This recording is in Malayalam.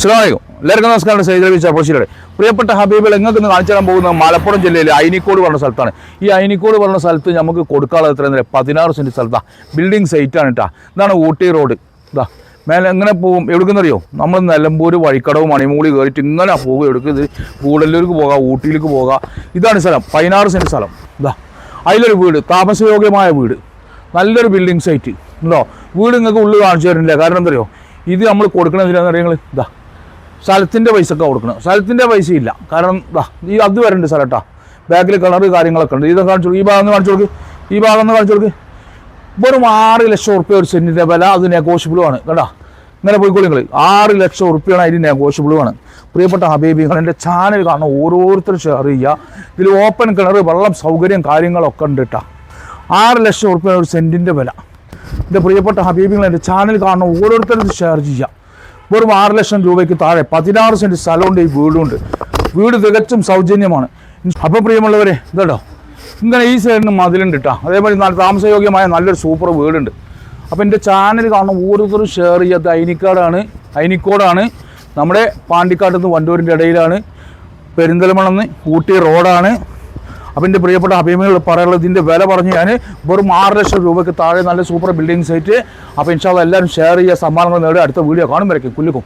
അസ്സലാമു അലൈക്കും. എല്ലാവർക്കും നമസ്കാരം. സൈദ് അലി ചാപ്പോശ്ശേരിയുടെ പ്രിയപ്പെട്ട ഹബീബുകൾ നിങ്ങൾക്ക് ഇന്ന് കാണിച്ചു തരാൻ പോകുന്നത് മലപ്പുറം ജില്ലയിലെ അയിനിക്കോട് പറഞ്ഞ സ്ഥലത്താണ്. ഈ അയിനിക്കോട് പറഞ്ഞ സ്ഥലത്ത് നമുക്ക് കൊടുക്കാനുള്ളത് എത്രയെന്ന് 16 സെൻറ്റ് സ്ഥലത്താണ്. ബിൽഡിംഗ് സൈറ്റാണ് കേട്ടോ. ഇതാണ് ഊട്ടി റോഡ്. ഇതാ മേലെ എങ്ങനെ പോകും എവിടേക്കെന്നറിയോ? നമ്മൾ നിലമ്പൂർ വഴിക്കടവ് മണിമൂളി കയറിയിട്ട് ഇങ്ങനെ പോകും. എവിടേക്ക്? ഇത് കൂടല്ലൂർക്ക് പോകാം, ഊട്ടിയിലേക്ക് പോകാം. ഇതാണ് സ്ഥലം. 16 സെൻറ്റ് സ്ഥലം. ഇതാ അതിലൊരു വീട്, താമസയോഗ്യമായ വീട്, നല്ലൊരു ബിൽഡിംഗ് സൈറ്റ് ഉണ്ടോ. വീട് നിങ്ങൾക്ക് ഉള്ളിൽ കാണിച്ചു തരുന്നില്ല. കാരണം എന്തറിയോ? ഇത് നമ്മൾ കൊടുക്കണതിനാന്ന് അറിയാങ്ങൾ. ഇതാ സ്ഥലത്തിൻ്റെ പൈസയൊക്കെ കൊടുക്കണം. സ്ഥലത്തിൻ്റെ പൈസ ഇല്ല. കാരണം ഇതാ ഈ അത് വരേണ്ട സ്ഥലം കേട്ടോ. ബാക്കിൽ കളറ് കാര്യങ്ങളൊക്കെ ഉണ്ട്. ഇതൊക്കെ കാണിച്ചു കൊടുക്കും. ഈ ഭാഗം ഒന്ന് കാണിച്ചു കൊടുക്ക്. ഈ ഭാഗം ഒന്ന് കാണിച്ചു കൊടുക്ക്. വെറും 6 ലക്ഷം ഉറുപ്പ്യ ഒരു സെൻറ്റിൻ്റെ വില. അത് നെഗോഷ്യബിളുമാണ് കേട്ടോ. ഇങ്ങനെ പോയിക്കോളി നിങ്ങൾ. 6 ലക്ഷം ഉറുപ്പ്യാണ് അതിന് നെഗോഷ്യബിളുമാണ്. പ്രിയപ്പെട്ട ഹബീബികൾ, എൻ്റെ ചാനൽ കാണുന്ന ഓരോരുത്തരും ഷെയർ ചെയ്യുക. ഇതിൽ ഓപ്പൺ കിണർ, വെള്ളം സൗകര്യം കാര്യങ്ങളൊക്കെ ഉണ്ട് കേട്ടോ. 6 ലക്ഷം ഉറുപ്പ്യാണ് ഒരു സെൻറ്റിൻ്റെ വില. എൻ്റെ പ്രിയപ്പെട്ട ഹബീബികൾ, എൻ്റെ ചാനൽ കാണുന്ന ഓരോരുത്തരും ഷെയർ ചെയ്യുക. വെറും 6 ലക്ഷം രൂപയ്ക്ക് താഴെ 16 സെൻറ്റ് സ്ഥലമുണ്ട്. ഈ വീടുണ്ട്. വീട് തികച്ചും സൗജന്യമാണ്. അപ്പം പ്രിയമുള്ളവരെ ഇതോ ഇങ്ങനെ ഈ സൈഡിന് മതിലുണ്ട് കേട്ടോ. അതേപോലെ നല്ല താമസയോഗ്യമായ നല്ലൊരു സൂപ്പർ വീടുണ്ട്. അപ്പോൾ എൻ്റെ ചാനൽ കാണുന്ന ഓരോരുത്തരും ഷെയർ ചെയ്യാത്ത അയിനിക്കോടാണ്. നമ്മുടെ പാണ്ടിക്കാട്ട് നിന്ന് വണ്ടൂരിൻ്റെ ഇടയിലാണ്. പെരിന്തൽമണ്ണ ഊട്ടി റോഡാണ്. അപ്പം എൻ്റെ പ്രിയപ്പെട്ട ഹബീബിനോട് പറയാനുള്ളത്, ഇതിൻ്റെ വില പറഞ്ഞ് ഞാൻ വെറും 6 ലക്ഷം രൂപയ്ക്ക് താഴെ നല്ല സൂപ്പർ ബിൽഡിംഗ് സൈറ്റ്. അപ്പോൾ ഇൻഷാ അല്ലാഹ് എല്ലാവരും ഷെയർ ചെയ്യുക, സമ്മാനങ്ങൾ നേടുക. അടുത്ത വീഡിയോ കാണും വരയ്ക്കും. കുല്ലുക്കും.